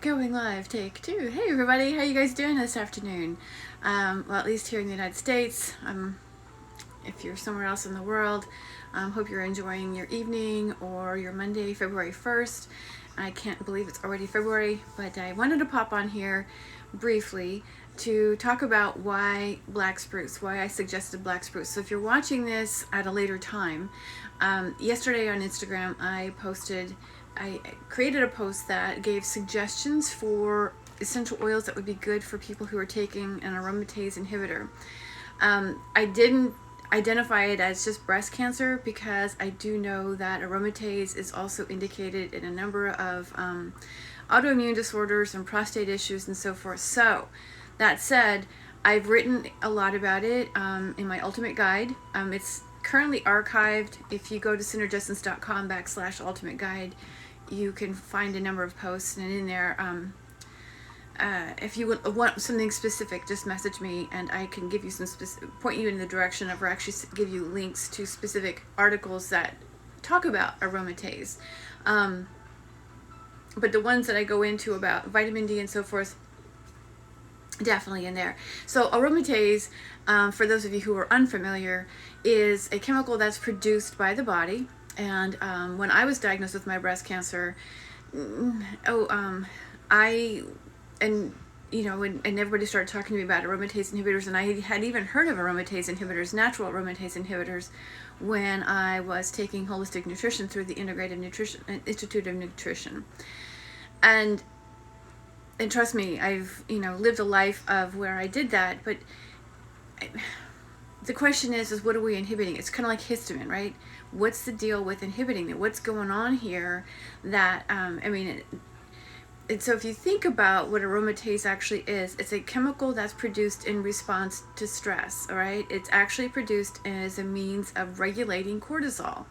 Going live, take two. Hey everybody, how you guys doing this afternoon? Well, at least here in the United States. If you're somewhere else in the world, hope you're enjoying your evening or your Monday, February 1st. I can't believe it's already February, but I wanted to pop on here briefly to talk about why black spruce, why I suggested black spruce. So if you're watching this at a later time, yesterday on Instagram I created a post that gave suggestions for essential oils that would be good for people who are taking an aromatase inhibitor. I didn't identify it as just breast cancer because I do know that aromatase is also indicated in a number of autoimmune disorders and prostate issues and so forth. So that said, I've written a lot about it in my ultimate guide. It's currently archived. If you go to synergessence.com/ultimate guide, you can find a number of posts, and in there, if you want something specific, just message me and I can give you some point you in the direction of, or actually give you links to specific articles that talk about aromatase. But the ones that I go into about vitamin D and so forth, definitely in there. So aromatase, for those of you who are unfamiliar, is a chemical that's produced by the body. And when I was diagnosed with my breast cancer, and everybody started talking to me about aromatase inhibitors, and I had even heard of aromatase inhibitors, natural aromatase inhibitors, when I was taking holistic nutrition through the Integrative Nutrition Institute of Nutrition. And trust me, I've lived a life of where I did that, but the question is what are we inhibiting? It's kind of like histamine, right? What's the deal with inhibiting it? What's going on here? That and so if you think about what aromatase actually is, it's a chemical that's produced in response to stress, all right? It's actually produced as a means of regulating cortisol.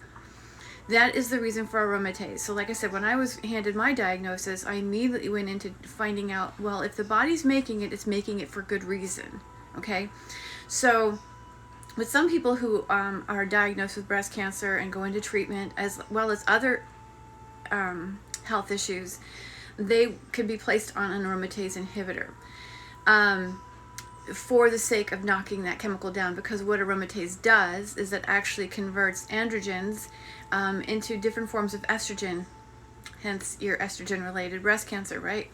That is the reason for aromatase. So like I said, when I was handed my diagnosis, I immediately went into finding out, well, if the body's making it, it's making it for good reason, okay? So with some people who are diagnosed with breast cancer and go into treatment, as well as other health issues, they could be placed on an aromatase inhibitor for the sake of knocking that chemical down, because what aromatase does is it actually converts androgens into different forms of estrogen, hence your estrogen-related breast cancer, right?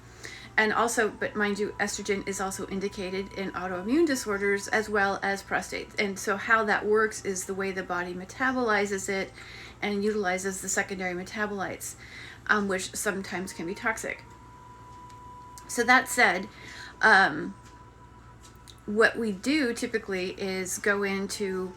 And also, but mind you, estrogen is also indicated in autoimmune disorders as well as prostate. And so how that works is the way the body metabolizes it and utilizes the secondary metabolites, which sometimes can be toxic. So that said, what we do typically is go into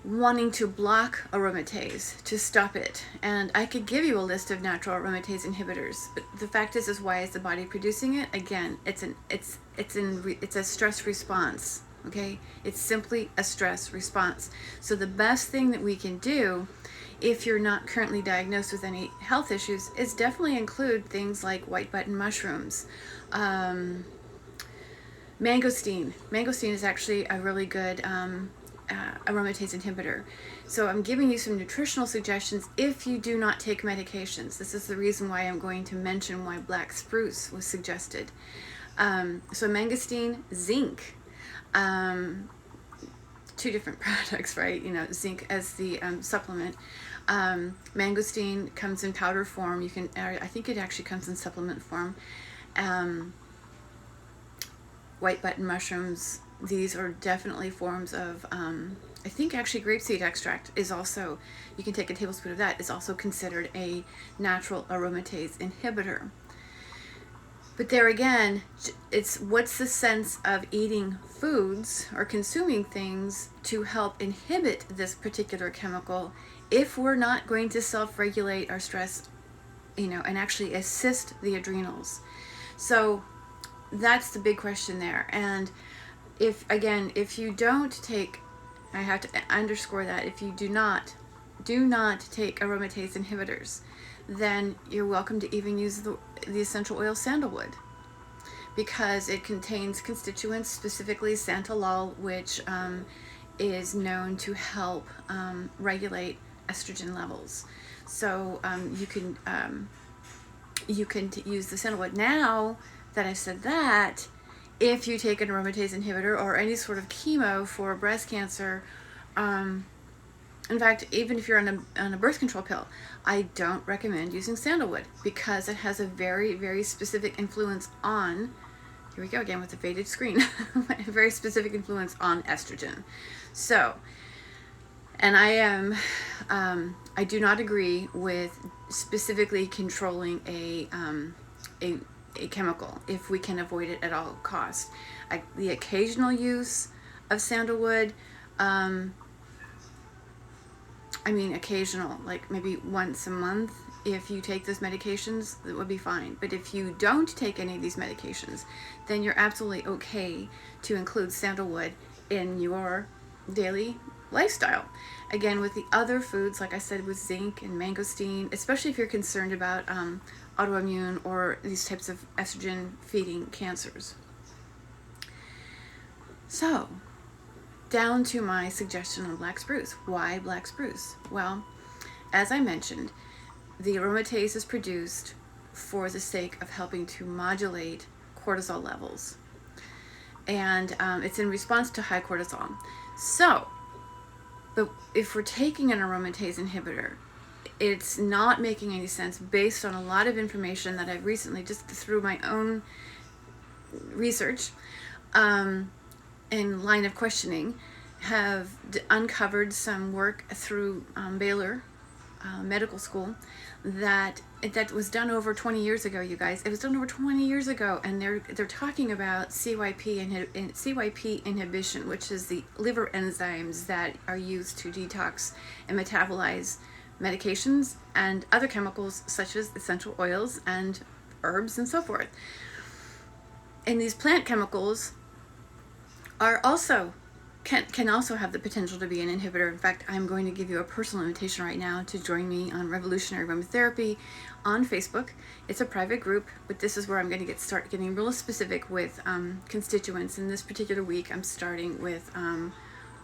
wanting to block aromatase, to stop it. And I could give you a list of natural aromatase inhibitors, but the fact is why is the body producing it? Again, it's a stress response, okay? It's simply a stress response. So the best thing that we can do, if you're not currently diagnosed with any health issues, is definitely include things like white button mushrooms, mangosteen. Mangosteen is actually a really good aromatase inhibitor. So I'm giving you some nutritional suggestions if you do not take medications. This is the reason why I'm going to mention why black spruce was suggested. So mangosteen, zinc, two different products, right? Zinc as the supplement. Mangosteen comes in powder form. You can, I think it actually comes in supplement form. White button mushrooms, these are definitely forms of, I think actually grapeseed extract is also, you can take a tablespoon of that, is also considered a natural aromatase inhibitor. But there again, it's what's the sense of eating foods or consuming things to help inhibit this particular chemical if we're not going to self-regulate our stress, and actually assist the adrenals. So that's the big question there. And if you don't take, I have to underscore that, if you do not take aromatase inhibitors, then you're welcome to even use the essential oil sandalwood, because it contains constituents, specifically santalol, which is known to help regulate estrogen levels. So you can you can use the sandalwood. Now that I said that, if you take an aromatase inhibitor or any sort of chemo for breast cancer, in fact, even if you're on a birth control pill, I don't recommend using sandalwood because it has a very, very specific influence on, here we go again with the faded screen, a very specific influence on estrogen. So, and I do not agree with specifically controlling a chemical if we can avoid it at all costs. The occasional use of sandalwood, I mean occasional, like maybe once a month, if you take those medications, that would be fine. But if you don't take any of these medications, then you're absolutely okay to include sandalwood in your daily lifestyle. Again, with the other foods, like I said, with zinc and mangosteen, especially if you're concerned about autoimmune or these types of estrogen feeding cancers. So, down to my suggestion on black spruce. Why black spruce? Well, as I mentioned, the aromatase is produced for the sake of helping to modulate cortisol levels. And it's in response to high cortisol. So, but if we're taking an aromatase inhibitor, it's not making any sense based on a lot of information that I've recently, just through my own research, in line of questioning, have uncovered some work through Baylor Medical School that was done over 20 years ago, you guys. It was done over 20 years ago, and they're talking about CYP inhibition, which is the liver enzymes that are used to detox and metabolize medications and other chemicals such as essential oils and herbs and so forth. And these plant chemicals are also can also have the potential to be an inhibitor. In fact, I'm going to give you a personal invitation right now to join me on Revolutionary Aromatherapy on Facebook. It's a private group, but this is where I'm going to start getting real specific with constituents. In this particular week, I'm starting with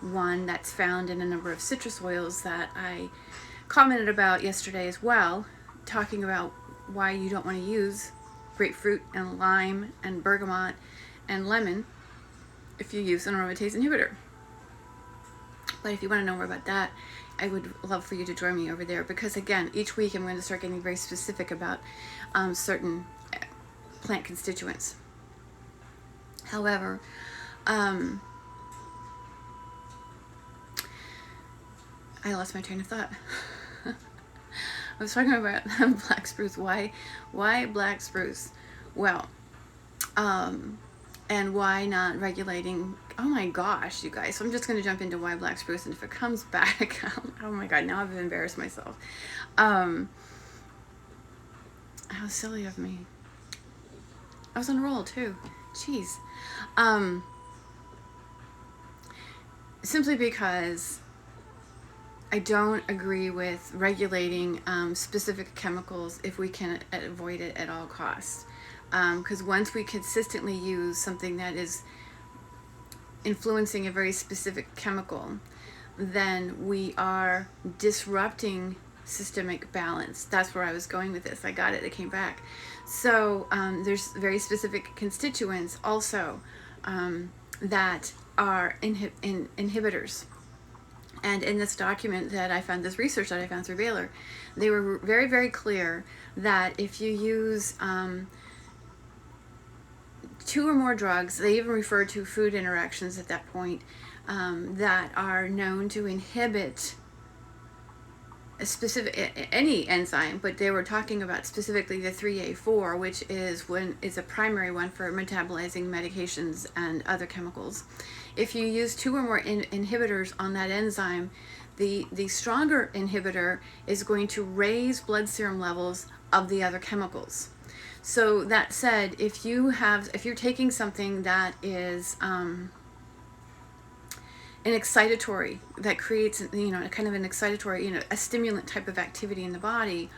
one that's found in a number of citrus oils that I commented about yesterday as well, talking about why you don't want to use grapefruit and lime and bergamot and lemon if you use an aromatase inhibitor. But if you want to know more about that, I would love for you to join me over there, because again, each week I'm going to start getting very specific about certain plant constituents. However, I lost my train of thought. I was talking about black spruce. Why black spruce? Well, and why not regulating? Oh my gosh, you guys. So I'm just going to jump into why black spruce, and if it comes back, oh my god, now I've embarrassed myself. How silly of me. I was on a roll too. Jeez. Simply because I don't agree with regulating specific chemicals if we can avoid it at all costs. Because once we consistently use something that is influencing a very specific chemical, then we are disrupting systemic balance. That's where I was going with this. I got it. It came back. So there's very specific constituents also that are inhibitors. And in this document that I found, this research that I found through Baylor, they were very, very clear that if you use 2 or more drugs, they even refer to food interactions at that point, that are known to inhibit a specific any enzyme, but they were talking about specifically the 3A4, which is a primary one for metabolizing medications and other chemicals. If you use 2 or more inhibitors on that enzyme, the stronger inhibitor is going to raise blood serum levels of the other chemicals. So that said, if you're taking something that is an excitatory, that creates kind of an excitatory, a stimulant type of activity in the body,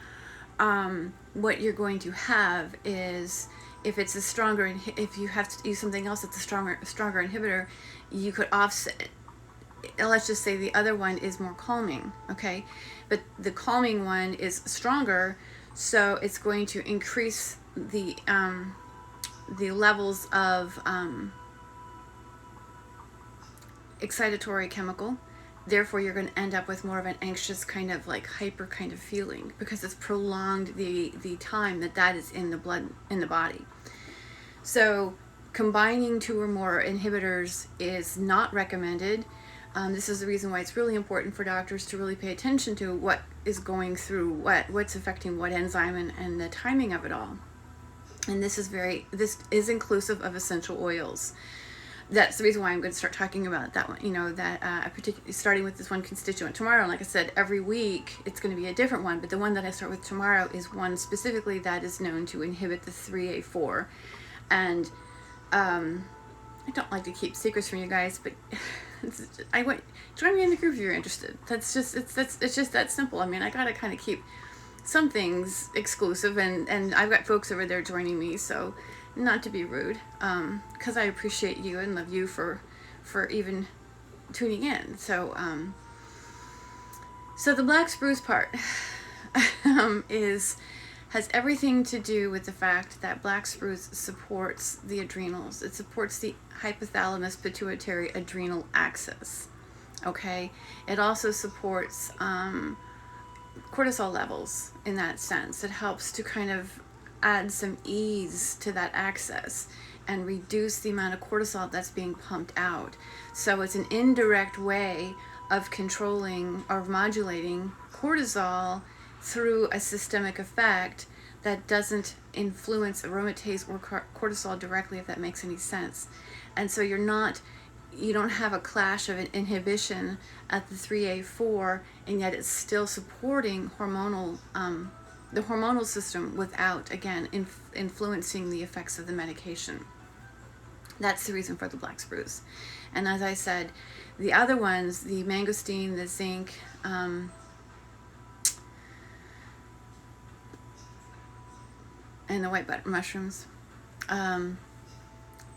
what you're going to have is, if it's a stronger, if you have to use something else that's a stronger inhibitor, you could offset it. Let's just say the other one is more calming, okay? But the calming one is stronger, So it's going to increase the levels of excitatory chemical. Therefore, you're going to end up with more of an anxious kind of like hyper kind of feeling, because it's prolonged the time that is in the blood, in the body. So combining 2 or more inhibitors is not recommended. This is the reason why it's really important for doctors to really pay attention to what is going through what's affecting what enzyme, and the timing of it all. And this is inclusive of essential oils. That's the reason why I'm going to start talking about that one, starting with this one constituent tomorrow. And like I said, every week it's going to be a different one, but the one that I start with tomorrow is one specifically that is known to inhibit the 3A4. And I don't like to keep secrets from you guys, but join me in the group if you're interested. It's just that simple. I mean, I gotta kind of keep some things exclusive, and I've got folks over there joining me, so not to be rude, because I appreciate you and love you for even tuning in. So the black spruce part has everything to do with the fact that black spruce supports the adrenals. It supports the hypothalamus pituitary adrenal axis. Okay, it also supports cortisol levels in that sense. It helps to kind of add some ease to that axis and reduce the amount of cortisol that's being pumped out. So it's an indirect way of controlling or modulating cortisol through a systemic effect that doesn't influence aromatase or cortisol directly, if that makes any sense. And so you don't have a clash of an inhibition at the 3A4, and yet it's still supporting the hormonal system without, again, influencing the effects of the medication. That's the reason for the black spruce. And as I said, the other ones, the mangosteen, the zinc, and the white button mushrooms,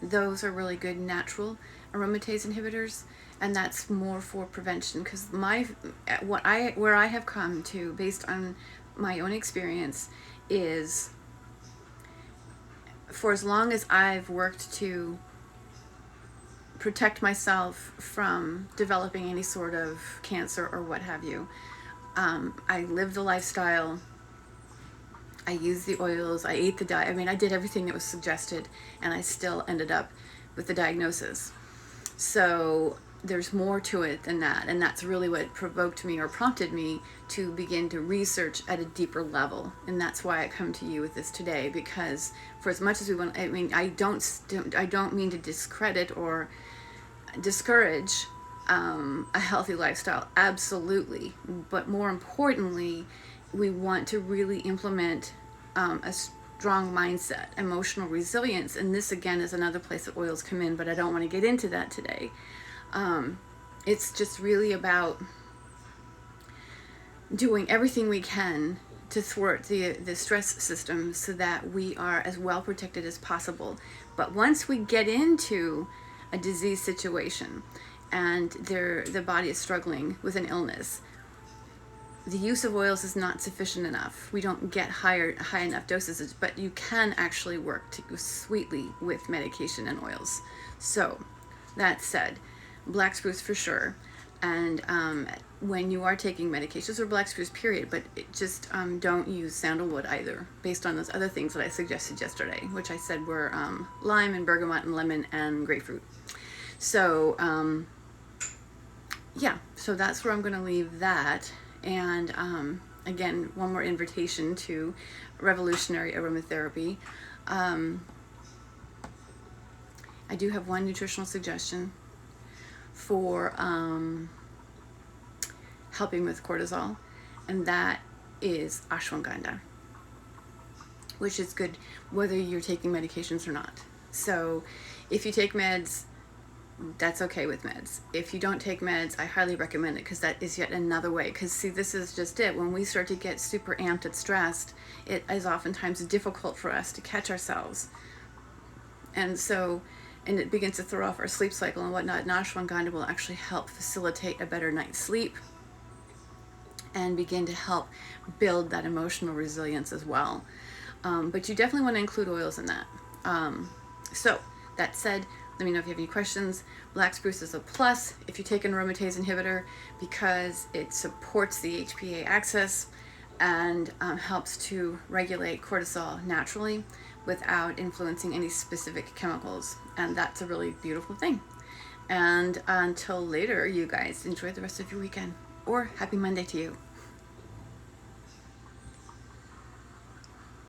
those are really good natural aromatase inhibitors, and that's more for prevention, because where I have come to, based on my own experience, is for as long as I've worked to protect myself from developing any sort of cancer or what have you, I lived the lifestyle, I used the oils, I ate the diet. I mean, I did everything that was suggested, and I still ended up with the diagnosis. So there's more to it than that, and that's really what provoked me or prompted me to begin to research at a deeper level. And that's why I come to you with this today, because for as much as we want, I mean, I don't mean to discredit or discourage a healthy lifestyle, absolutely, but more importantly, we want to really implement a strong mindset, emotional resilience. And this again is another place that oils come in, but I don't want to get into that today. It's just really about doing everything we can to thwart the stress system so that we are as well protected as possible. But once we get into a disease situation and the body is struggling with an illness, the use of oils is not sufficient enough. We don't get high enough dosages, but you can actually work to go sweetly with medication and oils. So that said, black spruce for sure. And when you are taking medications, or black spruce period, but just don't use sandalwood either, based on those other things that I suggested yesterday, which I said were lime and bergamot and lemon and grapefruit. So yeah, so that's where I'm going to leave that. And again, one more invitation to revolutionary aromatherapy. I do have one nutritional suggestion for helping with cortisol, and that is ashwagandha, which is good whether you're taking medications or not. So if you take meds, that's okay with meds. If you don't take meds, I highly recommend it, because that is yet another way. Because see, this is just it. When we start to get super amped and stressed, it is oftentimes difficult for us to catch ourselves. And it begins to throw off our sleep cycle and whatnot. And ashwagandha will actually help facilitate a better night's sleep. and begin to help build that emotional resilience as well. But you definitely want to include oils in that. So that said, let me know if you have any questions. Black spruce is a plus if you take an aromatase inhibitor because it supports the HPA axis and helps to regulate cortisol naturally without influencing any specific chemicals. And that's a really beautiful thing. And until later, you guys enjoy the rest of your weekend, or happy Monday to you.